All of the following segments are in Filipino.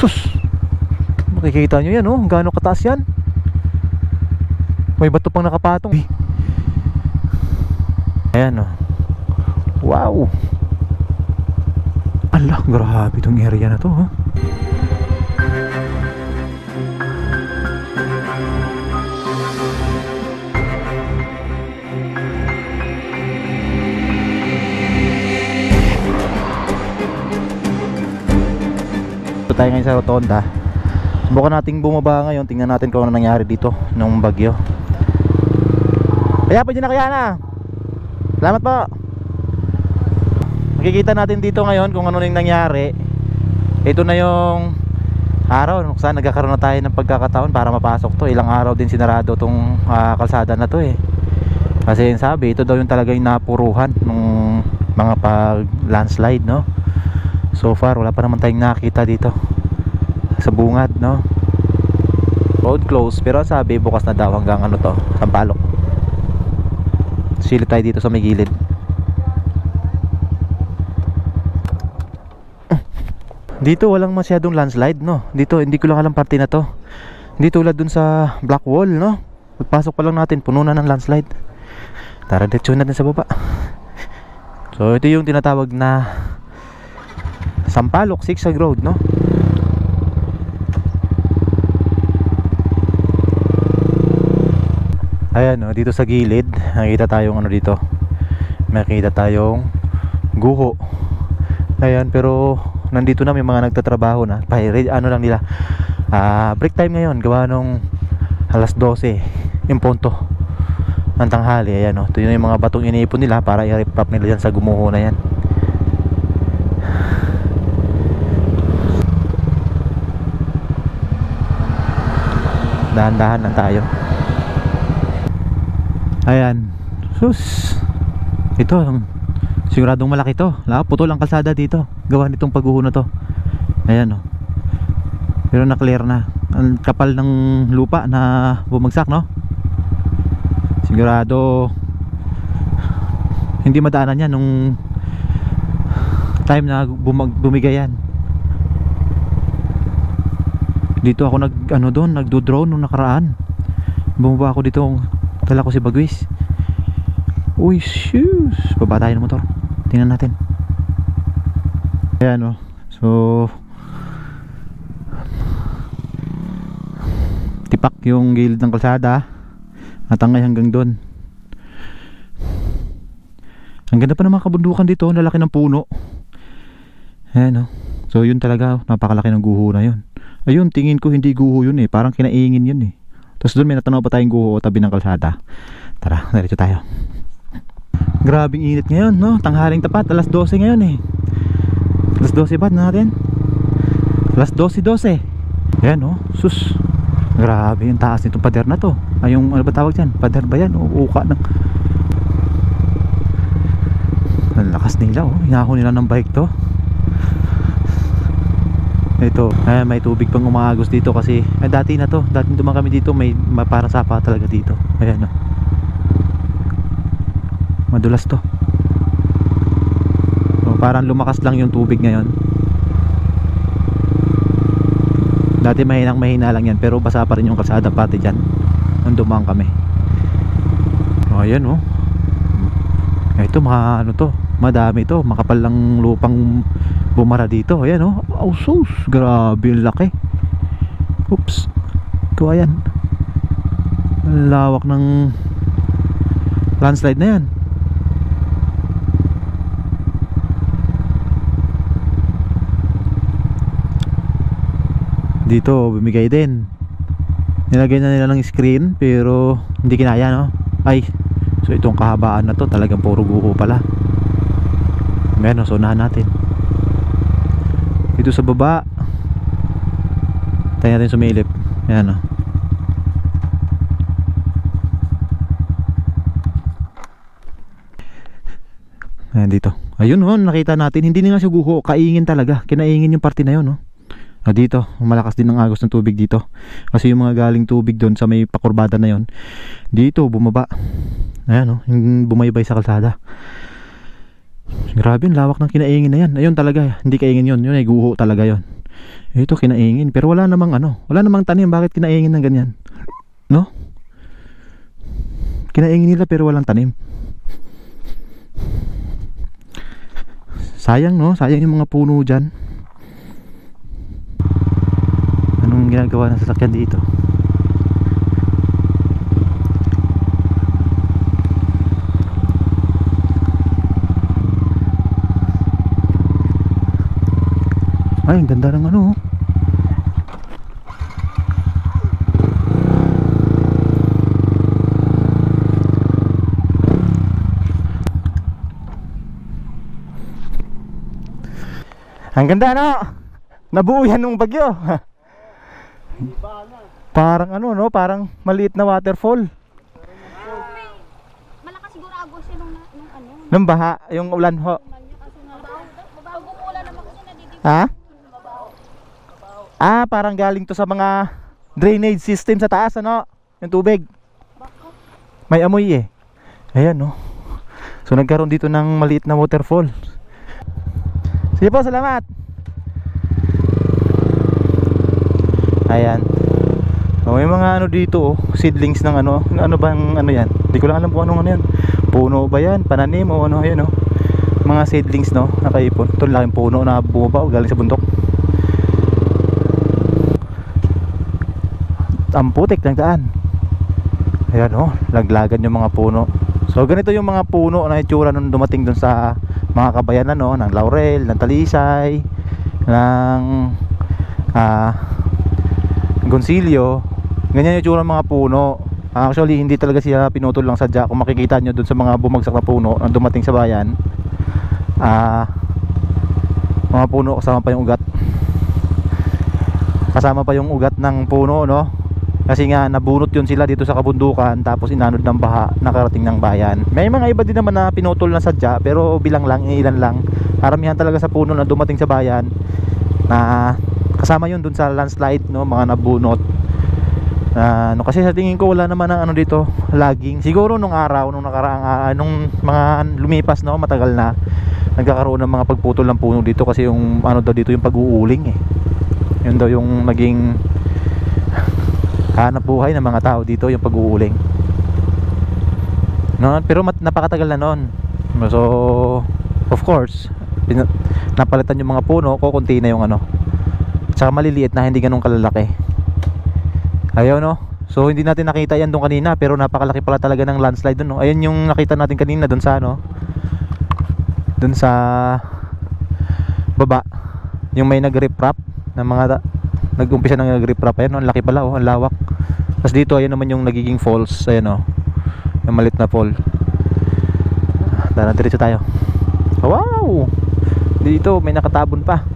Sus! Makikita nyo yan, oh. Gaano kataas yan. May bato pang nakapatong. Ayan, oh. Wow! Ala, grabe itong area na to, oh. Tayo ngayon sa rotonda. Subukan nating bumaba ngayon. Tingnan natin kung ano nangyari dito nung bagyo. Kaya pa dyan na, kaya na. Salamat po. Makikita natin dito ngayon kung ano nang nangyari. Ito na yung araw kung saan nagkakaroon na tayo ng pagkakataon para mapasok to. Ilang araw din sinarado tong kalsada na to eh. Kasi yung sabi, ito daw yung talaga yung napuruhan ng mga pag landslide, no? So far wala pa naman tayong nakita dito sa bungad, no? Road closed, pero sabi bukas na daw hanggang ano to, Sampaloc. Silip tayo dito sa may gilid. Dito walang masyadong landslide, no? Dito hindi ko lang alam parte na to. Hindi tulad dun sa Black Wall, no? Pagpasok pa lang natin puno na ng landslide. Tara, diretso natin sa baba. So ito yung tinatawag na Sampaloc Zigzag Road, no? Ayan, no, dito sa gilid nakita tayong ano dito. Makita tayong guho. Ayan, pero nandito na may mga nagtatrabaho na. Ano lang nila. Break time ngayon, gawa nung alas 12 yung punto ng tanghali. Ayan, no. Ito yung mga batong iniipon nila para i-rip up nila dyan sa gumuho na yan. Dahan-dahan lang tayo. Ayan. Sus. Ito siguradong malaki to. Putol ang kalsada dito. Gawa nitong pagguho na to. Ayan, oh. Pero na-clear na. Ang kapal ng lupa na bumagsak, no? Sigurado hindi madaanan yan nung time na bumigay yan. Dito ako nagdo-drone nung nakaraan. Bumaba ako dito, dala ko si Bagwis. Uy, shoes. Baba tayo ng motor. Tingnan natin. Ayan, oh. So tipak yung gilid ng kalsada at hangay hanggang doon. Ang ganda pa ng mga kabundukan dito. Lalaki ng puno. Ayan, oh. So yun talaga, napakalaki ng guho na yun. Ayun, tingin ko hindi guho yun eh. Parang kinaingin yun eh. Tapos doon may natanaw pa tayong guho tabi ng kalsada. Tara, diretso tayo. Grabing init ngayon, no? Tanghaling tapat, alas 12 ngayon eh. Alas 12 ba natin? Alas 12:12. Ayan, no? Sus. Grabe yung taas nitong pader na to. Ay, yung ano ba tawag dyan? Pader ba yan? O uka ng... Ang lakas nila, oh. Hinako nila ng bike to. Ito, may tubig pang umaagos dito kasi dati na to, dati dumaan kami dito, may parang sapa talaga dito. Ayan, no? Madulas to. So, parang lumakas lang yung tubig ngayon. Dati mahina lang yan, pero basa pa rin yung kalsada pati dyan nung dumaan kami. O, ayan, oh. Ito, ano to, madami to, makapal lang lupang bumara dito. Ayan, oh. Oh, sus, grabe yung laki. Oops. Kuha yan. Lawak ng landslide na yan. Dito bumigay din. Nilagay na nila ng screen pero hindi kinaya, no? Ay, so itong kahabaan na to talagang puro guho pala. Meron, so unahan natin. Dito sa baba tayo natin sumilip. Ayan, oh. Ayan dito. Ayun, oh, nakita natin. Hindi nga siya guho, kaingin talaga. Kinaingin yung parte na yun, no? Dito, malakas din ang agos ng tubig dito. Kasi yung mga galing tubig doon sa may pakurbada na yon, dito bumaba. Ayan, oh, yung bumaybay sa kalsada. Grabe, lawak ng kinaingin na yan. Ayun talaga, hindi kaingin yun. Yun ay guho talaga yon. Ito kinaingin, pero wala namang ano, wala namang tanim. Bakit kinaingin ng ganyan? No? Kinaingin nila pero walang tanim. Sayang, no? Sayang yung mga puno dyan. Anong ginagawa ng sasakyan dito? Ay, ang ganda ng ano. Ang ganda, no? Nabuo yan nung bagyo. Parang ano, no? Parang maliit na waterfall. Malakas siguro agos yun nung ano. Nung baha, yung ulan ho. Bago ulan naman kasi nadidibig. Ha? Ah, parang galing to sa mga drainage system sa taas, ano? Yung tubig. May amoy eh. Ayan, no? So nagkaroon dito ng maliit na waterfall. Sige po, salamat. Ayan. Oh, may mga ano dito, oh, seedlings ng ano. Ano bang ano yan? Hindi ko lang alam kung anong ano yan. Puno ba yan? Pananim o ano? Ayan, oh. Mga seedlings, no? Nakaipon. Ito laking puno na bumaba, galing sa bundok. Ang putik ng daan. Ayan, oh, laglagan yung mga puno. So ganito yung mga puno na itsura nung dumating dun sa mga kabayanan, no? Ng laurel, ng talisay, ng gonsilyo. Ganyan yung itsura ng mga puno. Actually hindi talaga siya pinutol lang sadya. Kung makikita nyo dun sa mga bumagsak na puno na dumating sa bayan, mga puno kasama pa yung ugat. Kasama pa yung ugat ng puno, no? Kasi nga nabunot yun sila dito sa kabundukan, tapos inanod ng baha, nakarating ng bayan. May mga iba din naman na pinutol na sadya, pero bilang lang, ilan lang. Karamihan talaga sa puno na dumating sa bayan na kasama yun dun sa landslide, no? Mga nabunot. No, kasi sa tingin ko wala naman ang ano dito laging. Siguro nung araw, nung nakaraang nung mga lumipas, no, matagal na nagkakaroon ng mga pagputol ng puno dito kasi yung ano daw dito yung pag-uuling eh. Yun daw yung naging hanap buhay ng mga tao dito, yung pag-uuling, no? Pero napakatagal na noon. So of course napalitan yung mga puno, kukunti na yung ano, tsaka maliliit na, hindi ganun kalalaki. Ayaw, no? So hindi natin nakita yan doon kanina, pero napakalaki pala talaga ng landslide doon, no? Ayan yung nakita natin kanina doon sa ano, doon sa baba, yung may nag-riprap ng mga nag-umpisa ng nag-riprap. Ayan, no? Ang laki pala, oh, ang lawak. Tapos dito ayan naman yung nagiging falls. Ayan, oh, yung malit na fall. Tara, diretso tayo. Wow! Dito may nakatabon pa.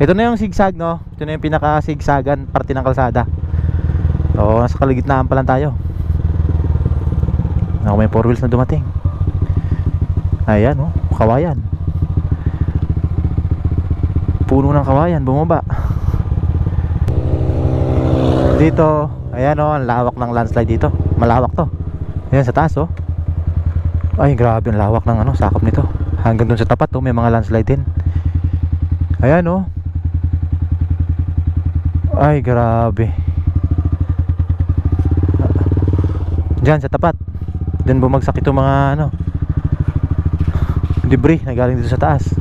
Ito na yung zigzag, no? Ito na yung pinaka-zigzagan parte ng kalsada. So nasa kalagitnaan pa lang tayo. May 4 wheels na dumating. Ayan, oh, kawayan. Puno ng kawayan, bumaba. Dito, ayan, oh, ang lawak ng landslide dito. Malawak to. Ayan sa taas, oh. Ay, grabe ang lawak ng ano, sakop nito. Hanggang dun sa tapat, oh, may mga landslide din. Ayan, oh. Ay, grabe. Diyan sa tapat. Diyan bumagsak itong mga ano, debris na galing dito sa taas.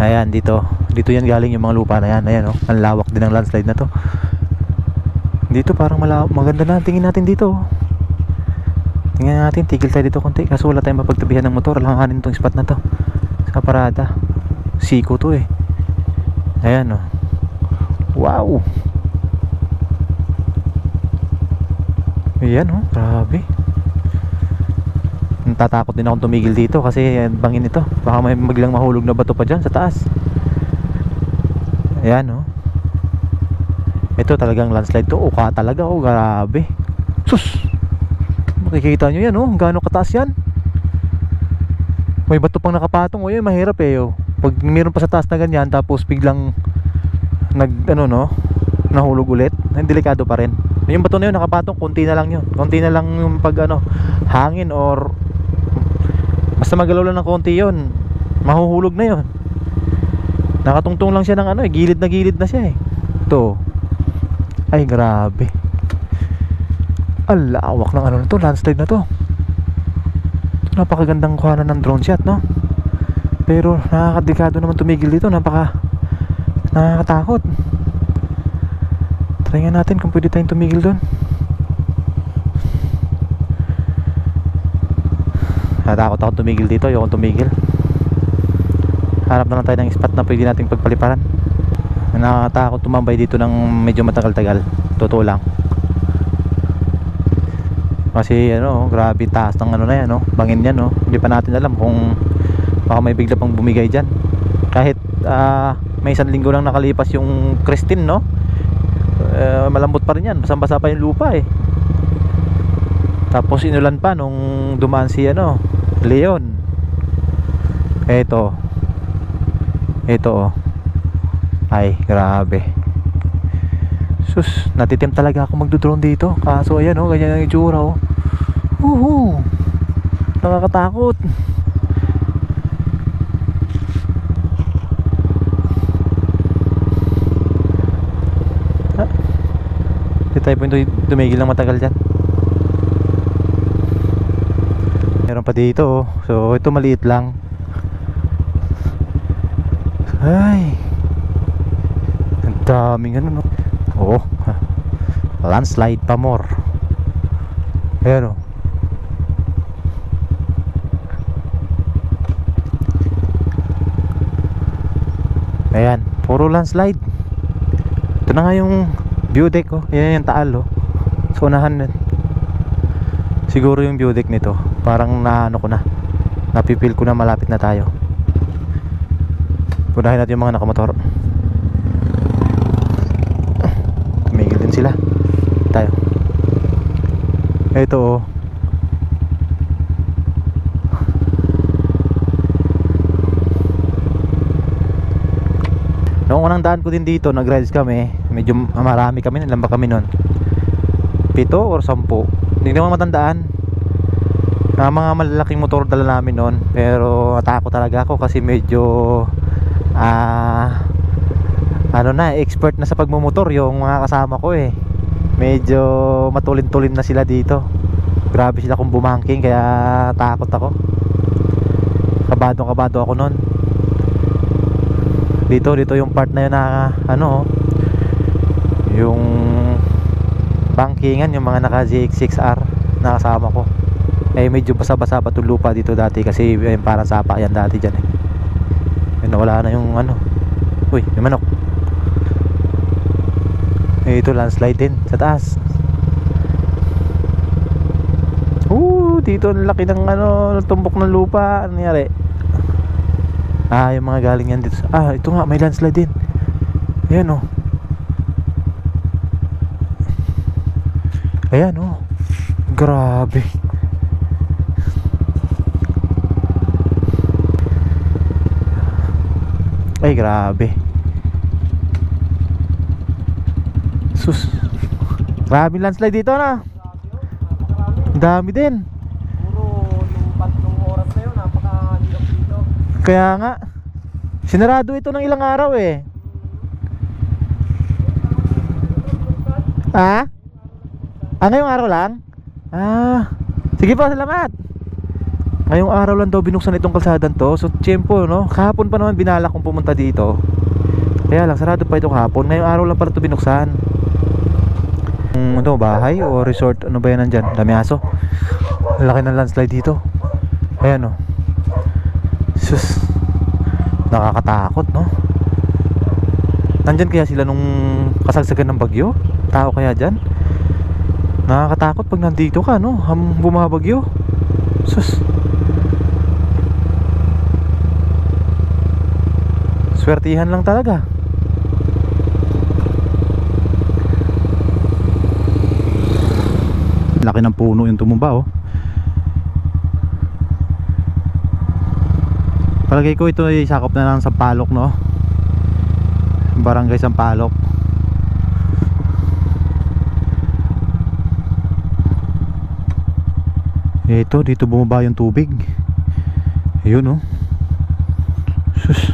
Ayan, dito. Dito yan galing yung mga lupa na yan. Ayan, oh. Ang lawak din ng landslide na to. Dito parang maganda na. Tingin natin dito. Tingnan natin, tigil tayo dito konti. Kaso wala tayong mapagtabihan ng motor. Alanganin tong spot na to sa parada. Siko to eh. Ayan, oh. Wow. Ayan, oh, grabe. Natatakot din akong tumigil dito kasi bangin ito. Baka may maglang mahulog na bato pa dyan sa taas. Ayan, oh. Ito talagang landslide to. Uka talaga, oh, grabe. Sus! Makikita nyo yan, oh. Gaano kataas yan. May bato pang nakapatong, oh. Yan, mahirap eh, oh. Pag meron pa sa taas na ganyan, tapos biglang nahulog ulit, delikado pa rin. Yung bato na yun nakapatong, konti na lang yun. Konti na lang yung pag hangin or basta magalaw lang ng konti yun, mahuhulog na yun. Nakatungtong lang siya ng ano eh, gilid na siya eh. Ito. Ay grabe. Alawak ng ano na to, landslide na to. Napakagandang kuhanan ng drone shot, no? Pero nakakadelikado naman tumigil dito. Nakakatakot. Try nga natin kung pwede tayong tumigil doon. Natakot ako tumigil dito. Ayoko tumigil. Hanap na lang tayo ng spot na pwede nating pagpaliparan. Nakakatakot tumambay dito ng medyo matagal-tagal. Totoo lang. Kasi ano, grabe taas ng ano na yan, no? Bangin yan, no? Hindi pa natin alam kung baka may bigla pang bumigay dyan. Kahit may 1 linggo lang nakalipas yung Christine, no? Malambot pa rin yan. Basang-basa pa yung lupa eh. Tapos inulan pa nung dumaan si ano, Leon. Ito oh. Ay grabe. Sus, natitim talaga ako magdodrone dito. Kaso ayan oh, ganyan ang itsura oh. Nakakatakot. Hindi tayo pwede tumigil ng matagal dyan. Meron pa dito oh. So ito maliit lang. Ay, ang daming ano no. Oh, landslide pa more. Ayan oh. Ayan, puro landslide. Ito na nga yung view deck oh. Ayan yung taal oh. So unahan. Siguro yung view deck nito. Parang naano ko na. Napipil ko na malapit na tayo. Punahin natin yung mga nakamotor. Tumigil din sila. Tayo. Ito oh. Noong unang daan ko din dito, nag-rides kami. Medyo marami kami, ilan ba kami nun? 7 or 10. Hindi naman matandaan. Mga malalaking motor dala namin nun. Pero natakot talaga ako kasi medyo ano na, expert na sa pagmumotor yung mga kasama ko eh. Medyo matulin-tulin na sila dito. Grabe sila kung bumangking, kaya takot ako. Kabado ako nun. Dito yung part na yun na ano, yung bankingan, yung mga naka ZX6R na kasama ko. Eh medyo basa-basa pa itong lupa dito dati kasi parang sapa yan dati dyan eh. Nawala na yung ano. Uy, may manok. Ito landslide din sa taas. Dito ang laki ng ano, tumbok ng lupa. Ano nangyari? Yung mga galing yan dito. Ito nga, may landslide din. Ayan oh. Ayan oh. Grabe. Ay grabe. Sus. Grabe landslide dito na. Dami din. Puro yung 3 oras na yun, napakahirap dito. Kaya nga. Sinarado ito ng ilang araw eh. Ngayong araw lang? Sige po, salamat. Ngayong araw lang daw binuksan itong kalsadan to. So tiyempo no. Kahapon pa naman binalak kong pumunta dito. Kaya lang sarado pa ito kahapon. Ngayong araw lang pala ito binuksan. Ano, bahay o resort? Ano ba yan nandyan? Dami aso. Laki ng landslide dito. Ayan o. Sus. Nakakatakot no. Nandyan kaya sila nung kasagsagan ng bagyo? Tao kaya dyan? Nakakatakot pag nandito ka no. Bumabagyo. Sus. Swertihan lang talaga. Laki ng puno yung tumumba oh. Palagay ko ito ay sakop na ng Sampaloc no. Barangay Sampaloc. Ito, dito bumaba yung tubig. Ayun oh. Sus.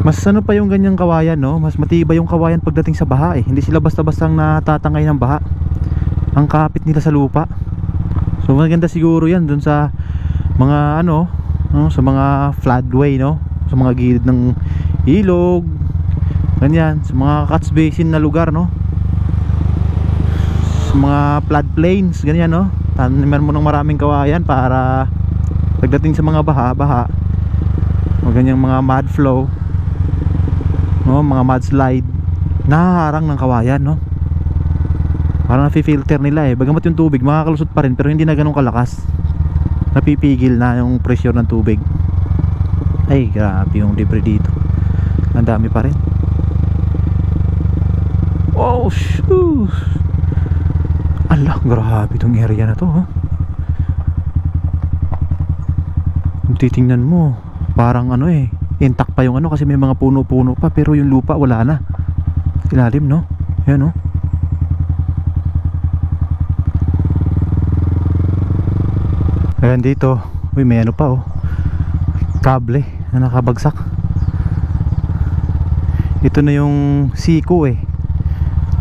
Mas ano pa yung ganyang kawayan, no? Mas matibay yung kawayan pagdating sa baha eh. Hindi sila basta-bastang natatangay ng baha. Ang kapit nila sa lupa. So maganda siguro yan dun sa mga ano, no? Sa mga floodway, no? Sa mga gilid ng ilog, ganyan, sa mga catch basin na lugar, no? Sa mga floodplains, ganyan, no? Taniman mo ng maraming kawayan para pagdating sa mga baha o ganyang mga mud flow, no? Mga mudslide, nahaharang ng kawayan, no? Parang nafi-filter nila eh. Bagamat yung tubig makakalusot pa rin, pero hindi na ganun kalakas. Napipigil na yung pressure ng tubig. Ay grabe yung debris dito. Ang dami pa rin. Oh shoot. Ala, grabe itong area na to, huh? Kung titingnan mo, parang ano eh, intact pa yung ano kasi may mga puno-puno pa, pero yung lupa wala na. Ilalim, no? Yan, no? Ayan dito. Uy, may ano pa, oh, kable na nakabagsak. Ito na yung siko eh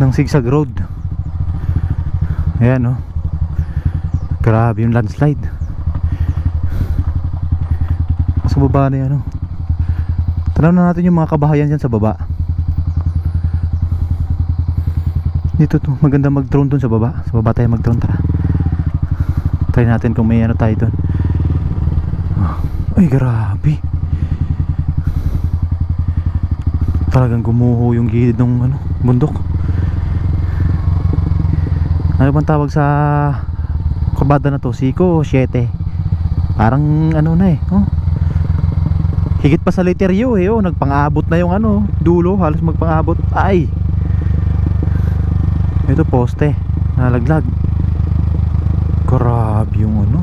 ng zigzag road. Ayan, oh, grabe yung landslide. Sa baba na yan, oh. Tanaw na natin yung mga kabahayan dyan sa baba. Dito to, maganda mag drone dun sa baba. Sa baba tayo mag drone, tara. Try natin kung may ano tayo dun. Ay grabe. Talagang gumuho yung gilid ng ano, bundok. Ano bang tawag sa kurbada na to? Siko o 7? Parang ano na eh, oh. Higit pa sa letter U eh, oh. Nagpang-abot na yung ano, dulo, halos magpang-abot. Ay, ito poste, nalaglag. Grabe yung ano,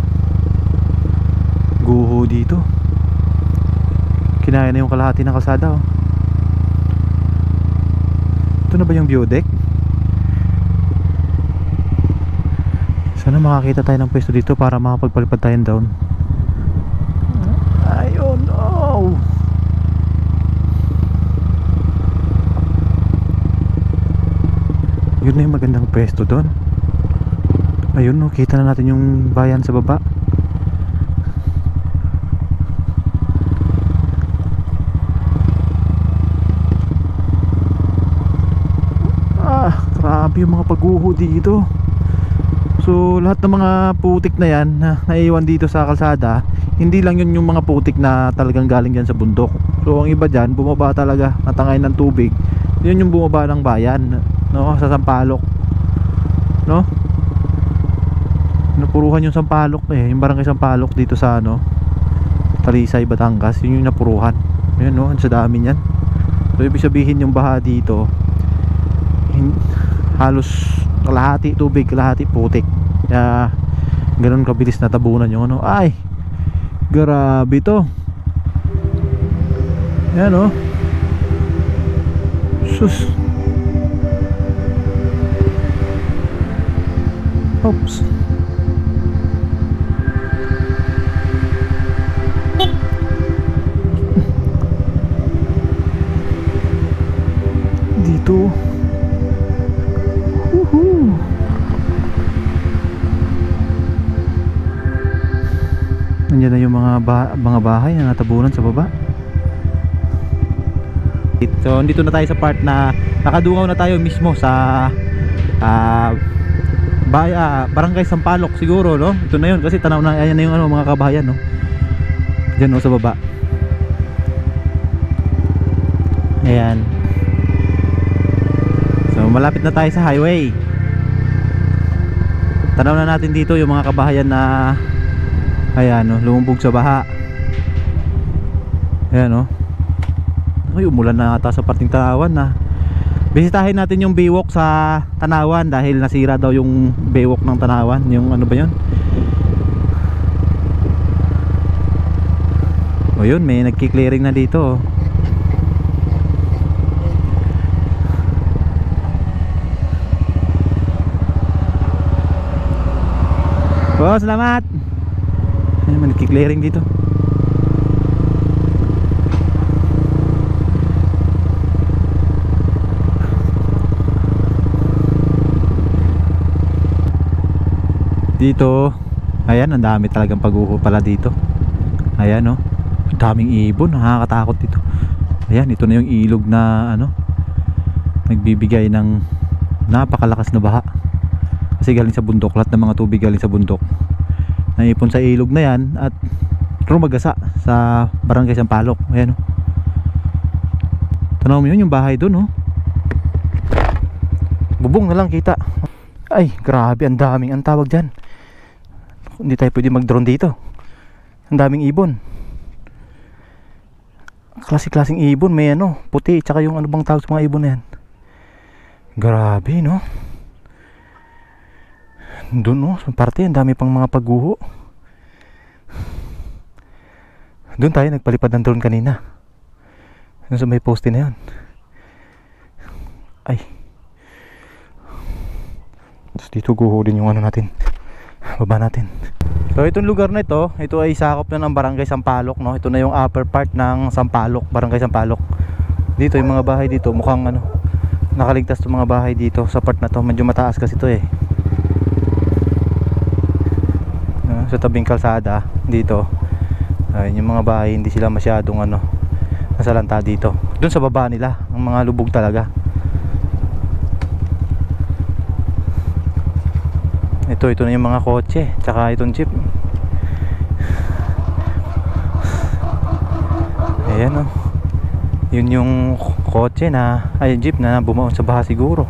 guho dito. Kinaya na yung kalahati ng kalsada, oh. Ito na ba yung view deck? Sana makakita tayo ng pwesto dito para makapagpalipad tayo down. Ayun, oh. Yun na yung magandang pwesto doon. Ayun, no, kita na natin yung bayan sa baba. Grabe yung mga pagguho dito. So lahat ng mga putik na yan na naiwan dito sa kalsada, hindi lang yun yung mga putik na talagang galing dyan sa bundok. So ang iba dyan, bumaba talaga, natangay ng tubig. Yun yung bumaba ng bayan, no? Sa Sampaloc, no? Napuruhan yung Sampaloc eh, yung barangay Sampaloc dito sa ano, Talisay, Batangas. Yun yung napuruhan. Yun, no? Sa dami niyan. So ibig sabihin yung baha dito, halos kalahati tubig, kalahati putik. Kaya ganun kabilis na tabunan yung ano. Ay, grabe to. Yan, oh. Sus. Oops. Dito. Nandiyan na yung mga bahay na natabunan sa baba. So dito na tayo sa part na nakadungaw na tayo mismo sa barangay Sampaloc siguro, no? Ito na yun kasi tanaw na, ayan na yung ano, mga kabahayan, no? Diyan, no, sa baba. Ayan. So malapit na tayo sa highway. Tanaw na natin dito yung mga kabahayan na ayan, no, lumubog sa baha. Ayan, no. Ay, umulan na ata sa parting Tanawan na. Bisitahin natin yung baywalk sa Tanawan dahil nasira daw yung baywalk ng Tanawan. Yung ano ba yun? O yun, may nagki-clearing na dito, oh. Oh, salamat. Ay, may nagki-clearing dito. Dito, ayan, ang dami talagang pagguho pala dito. Ayan, oh. Ang daming ibon, nakakatakot dito. Ayan, ito na yung ilog na ano, nagbibigay ng napakalakas na baha. Kasi galing sa bundok, lahat ng mga tubig galing sa bundok. Naipon sa ilog na yan at rumagasa sa barangay Sampaloc. Ayan, oh. Tanaw mo yun, yung bahay dun, oh. Bubong na lang kita. Ay, grabe, ang daming, ang tawag dyan. Hindi tayo pwede mag-drone dito. Ang daming ibon. Klase-klaseng ibon, may ano, puti, tsaka yung ano bang tawag sa mga ibon na yan. Grabe, no? Doon, no, sa parte, ang dami pang mga pagguho. Doon tayo nagpalipad ng drone kanina. Doon sa may poste na yan. Ay. Tapos dito guho din yung ano natin, baba natin. So itong lugar na ito ay sakop na ng barangay Sampaloc, no? Ito na yung upper part ng Sampaloc, barangay Sampaloc. Dito yung mga bahay dito mukhang ano, nakaligtas yung mga bahay dito sa part na to. Medyo mataas kasi ito eh. Sa tabing kalsada dito, ayun yung mga bahay, hindi sila masyadong ano, nasalanta dito. Doon sa baba nila, ang mga lubog talaga. Ito na yung mga kotse, tsaka itong jeep. Ayan, oh. Yun yung kotse na, ay jeep na bumaon sa baha siguro.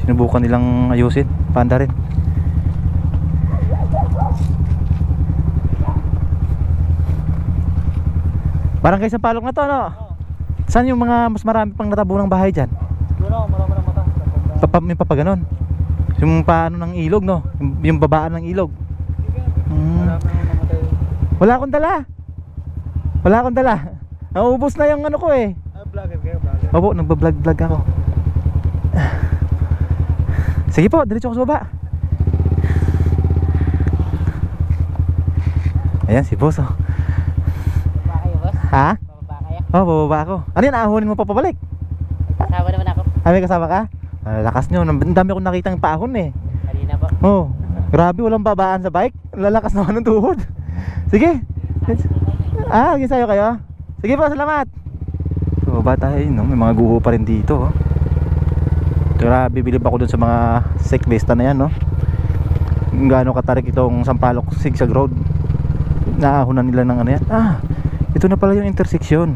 Sinubukan nilang ayusin, paanda rin. Barangay Sampaloc na to, no? Saan yung mga mas marami pang natabunang bahay dyan? Wala, marami ng mata. May papaganon. Yung paano ng ilog, no? Yung babaan ng ilog. Marami ng namatay. Wala akong dala. Wala akong dala. Naubos na yung ano ko eh. Ah, vlogger kayo, vlogger. Opo, nagbablog ako. Sige po, diretso ako sa baba. Ayan si boss, oh. Bababa kayo, boss? Ha? Bababa kayo? Oh, bababa ako. Ano yan, aahonin mo pa pabalik? Kasama naman ako. May kasama ka? Lakas nyo, ang dami akong nakitang paahon eh. Kanina po. Oh, grabe, walang babaan sa bike. Lalakas naman ng tuhod. Sige. Ginsayo kayo? Sige po, salamat. So, baba tayo, no? May mga guho pa rin dito, oh. Grabe, bilib ako dun sa mga cyclista na yan, no? Gaano katarik itong Sampaloc Sigsag Road. Naahunan nila ng ano yan. Ito na pala yung intersection.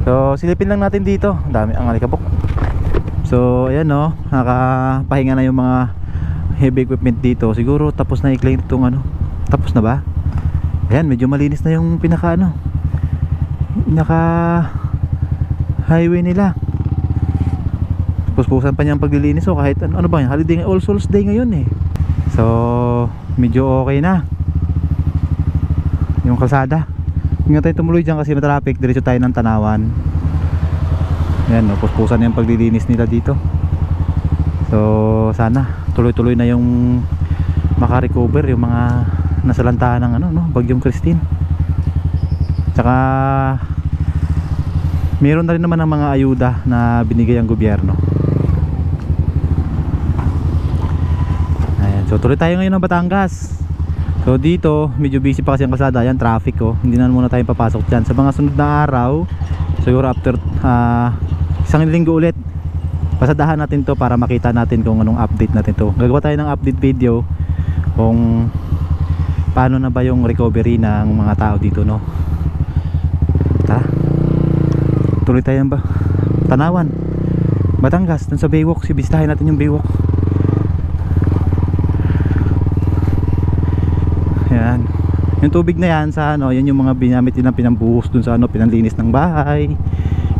So, silipin lang natin dito. Ang dami ang alikabok. So, ayan, no, nakapahinga na yung mga heavy equipment dito. Siguro tapos na i-clean itong ano. Tapos na ba? Ayan, medyo malinis na yung pinaka ano, highway nila. Puspusan pa niya ang paglilinis. So kahit ano ba yan, holiday, All Souls Day ngayon eh. So medyo okay na yung kalsada. Hindi tayo tumuloy dyan kasi na-traffic. Diretso tayo ng Tanawan. Ayan, no, puspusan yung paglilinis nila dito. So sana tuloy-tuloy na yung makarecover yung mga nasalantaan ng ano, no, Bagyong Christine. Tsaka meron na rin naman ng mga ayuda na binigay ang gobyerno. Ayan, so tuloy tayo ngayon ng Batangas. So dito medyo busy pa kasi ang kalsada. Ayan, traffic, oh. Hindi na muna tayo papasok dyan. Sa mga sunod na araw, siguro after isang linggo ulit, pasadahan natin to para makita natin kung anong update natin to. Gagawa tayo ng update video kung paano na ba yung recovery ng mga tao dito, no? Tara, tuloy tayo ba? Tanawan, Batangas, dun sa Baywalk. Bisitahin natin yung Baywalk. Yan, yung tubig na yan sa ano, yan yung mga binamit nilang pinambuhos dun sa ano, pinanlinis ng bahay,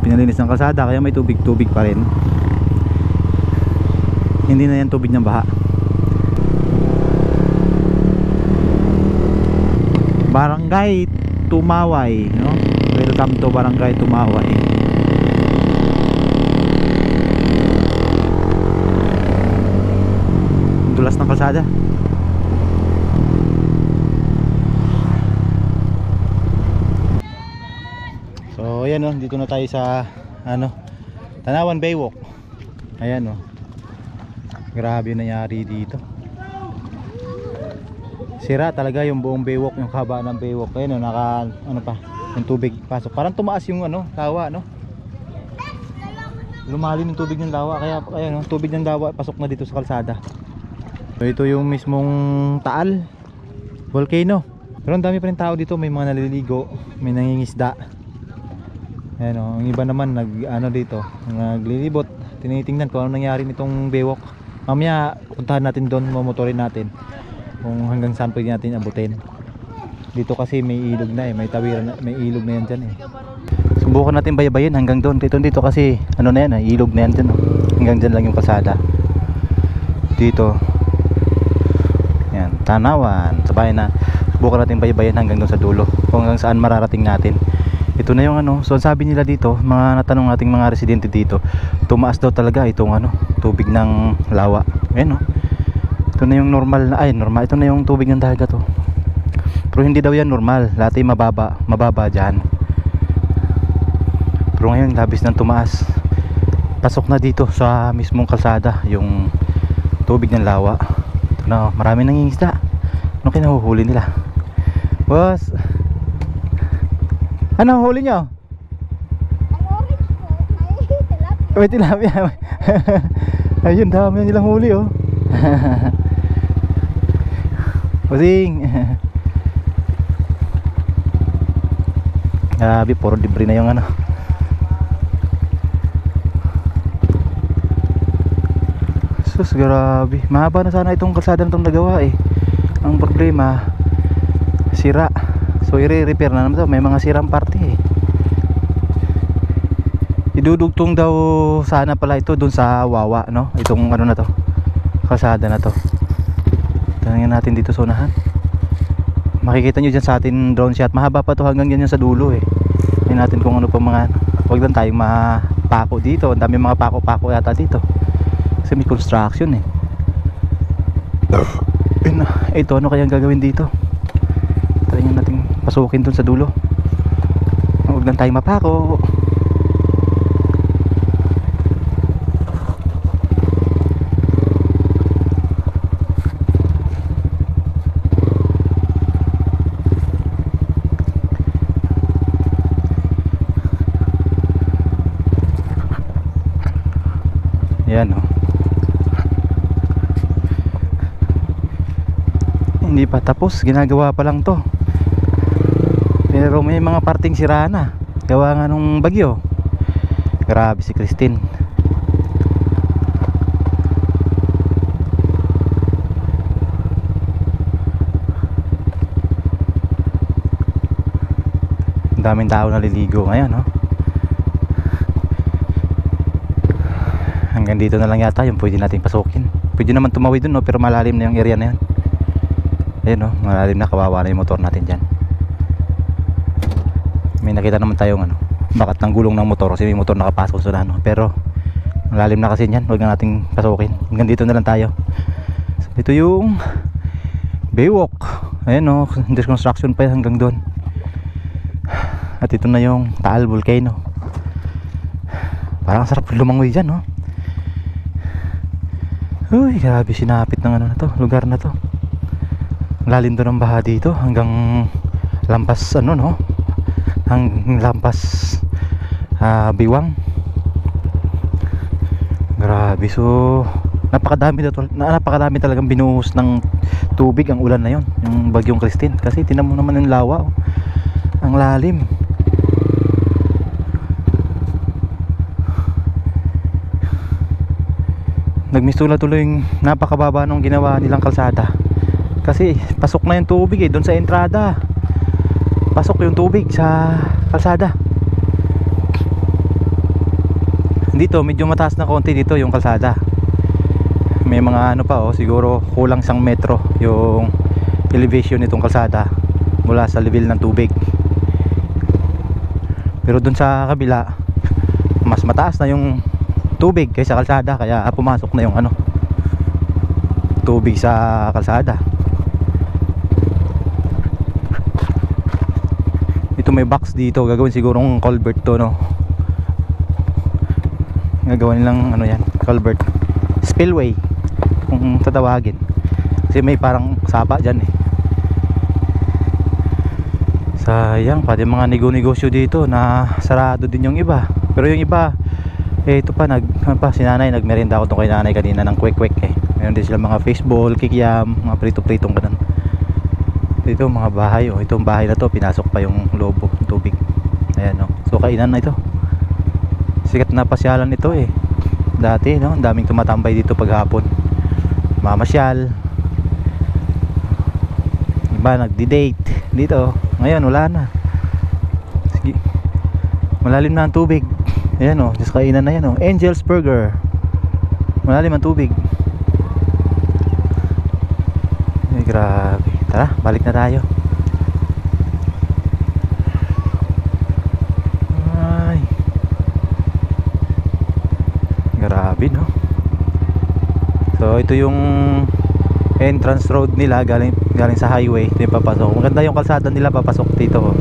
pinanlinis ng kalsada, kaya may tubig pa rin. Hindi na yan tubig ng baha. Barangay Tumaway, no? Welcome to Barangay Tumaway. Dulas ng kalsada. So ayan, no, dito na tayo sa ano, Tanawan Baywalk. Ayan, no. Grabe yung nangyari dito. Sira talaga yung buong baywalk, yung kabaan ng baywalk. Ayun, naka ano pa, yung tubig pasok. Parang tumaas yung ano, lawa, no? Lumalim yung tubig ng lawa, kaya ayun, tubig ng lawa pasok na dito sa kalsada. So ito yung mismong Taal volcano. Pero ang dami pa rin tao dito, may mga naliligo, may nangingisda. Ayan o, ang iba naman dito, naglilibot, tinitingnan kung ano nangyari nitong baywalk. Mamaya puntahan natin doon, mamotorin natin kung hanggang saan pwede natin abutin. Dito kasi may ilog na may tawiran, may ilog na yan dyan Subukan natin bayabayin hanggang doon. Dito kasi ano na yan ilog na yan dyan Hanggang dyan lang yung kalsada. Dito yan, Tanawan, sabay na. Subukan natin bayabayin hanggang doon sa dulo, kung hanggang saan mararating natin. Ito na yung so sabi nila dito, mga natanong nating mga residente dito, tumaas daw talaga itong tubig ng lawa. Ayan ito na yung normal ito na yung tubig ng dagat Pero hindi daw yan normal, dati mababa dyan. Pero ngayon labis nang tumaas, pasok na dito sa mismong kalsada yung tubig ng lawa. Ito na, marami nangingisda. Ano kinahuhuli nila? Boss, ano huli nyo? Ang orange po, ay tilapia. May tilapia. Ayun, dami nilang huli Pusing. Grabe, puro debris na yung Sus, grabe. Mahaba na sana itong kalsada na itong nagawa Ang problema, sira. So i-repair na naman ito. May mga sirang parte Idudugtong daw sana pala ito dun sa Wawa, no? Itong na to, kalsada na to. Tingnan natin dito sa unahan. Makikita nyo dyan sa atin drone shot. Mahaba pa to hanggang ganyan sa dulo Tingnan natin kung ano pa mga Huwag lang tayong mapako dito. Ang dami mga pako-pako yata dito, kasi may construction Ito, ano kayang gagawin dito? Try nyo natin pasukin dun sa dulo. Huwag lang tayong mapako. Yan hindi pa tapos, ginagawa pa lang to. Pero may mga parting sira na, gawa nga nung bagyo. Grabe si Christine. Ang daming tao naliligo ngayon Hanggang dito na lang yata yung pwede natin pasukin. Pwede naman tumawid dun pero malalim na yung area na yan. Ayun malalim na, kawawa na yung motor natin dyan. May nakita naman tayong bakat ng gulong ng motor kasi may motor nakapasok sa pero malalim na kasi yan, huwag na nating pasukin. Hanggang dito na lang tayo. So, ito yung baywalk. Ayun under construction pa hanggang doon. At ito na yung Taal volcano. Parang sarap lumangoy dyan Uy, grabe, sinapit ng na to, lugar na to. Lalim doon ang baha dito hanggang lampas hanggang lampas Biwang. Grabe, so napakadami talagang binuhos ng tubig ang ulan na yon, yung bagyong Christine. Kasi tinan mo naman yung lawa ang lalim. Nagmistula tuloy yung napakababa nung ginawa nilang kalsada. Kasi pasok na yung tubig doon sa entrada. Pasok yung tubig sa kalsada. Dito medyo mataas na konti dito yung kalsada. May mga pa siguro kulang 1 metro yung elevation nitong kalsada mula sa level ng tubig. Pero doon sa kabila mas mataas na yung tubig kaysa kalsada, kaya pumasok na yung tubig sa kalsada. Ito may box dito, gagawin sigurong culvert to gagawin nilang yan, culvert, spillway kung tatawagin, kasi may parang sapa dyan Sayang, pati mga negosyo dito na sarado din yung iba. Pero yung iba, ito pa, si nanay, nagmerienda ako doon kay nanay kanina ng kwek-kwek eh. Meron din sila mga fishball, kikiam, mga prito-pritong ganun. Dito mga bahay, oh. Itong bahay na to, pinasok pa yung lobo, tubig. Ayan, oh. So kainan na ito. Sikat na pasyalan ito eh. Dati, no, ang daming tumatambay dito paghapon. Mamasyal. Iba nagdi-date dito. Ngayon wala na. Sige. Malalim na ang tubig. Ayan oh, just kainan na yan oh. Angel's Burger. Malalim ang tubig. Ay, grabe. Tara, balik na tayo. Ay. Grabe no. So ito yung entrance road nila galing sa highway. Ito yung papasok. Maganda yung kalsada nila papasok dito.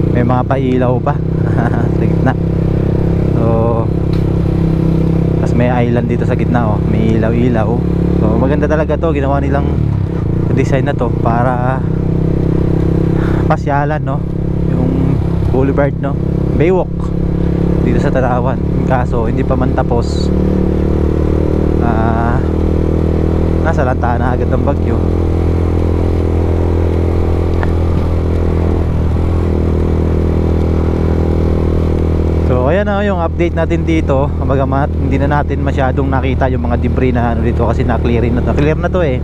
May mga pailaw pa sa gitna. So tas may island dito sa gitna oh. May ilaw-ilaw. So maganda talaga to. Ginawa nilang design na to para pasyalan no. Yung boulevard no. Baywalk dito sa Tarawan. Kaso hindi pa man tapos. Nasa lantaan na agad ng bagyo. So ayan na yung update natin dito. Bagamat hindi na natin masyadong nakita yung mga debris na ano dito kasi na-clear na to eh.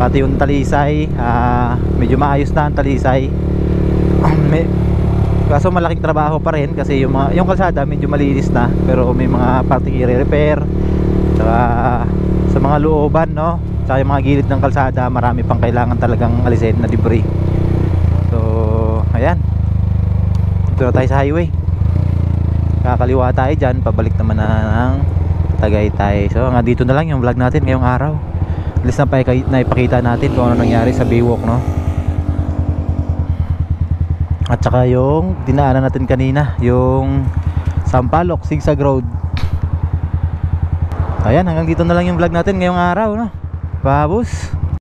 Pati yung Talisay, medyo maayos na ang Talisay. Kaso malaking trabaho pa rin kasi yung kalsada medyo malinis na, pero may mga parting i-repair. Saka sa mga looban no, saka yung mga gilid ng kalsada marami pang kailangan talagang alisin na debris. So ayan, dito na tayo sa highway. Kakaliwa tayo dyan, pabalik naman na ng Tagaytay. So nga dito na lang yung vlog natin ngayong araw. At least na ipakita natin kung ano nangyari sa Baywalk no. At saka yung dinaanan natin kanina, yung Sampaloc Zigzag Road. Ayan, hanggang dito na lang yung vlog natin ngayong araw no. Babus.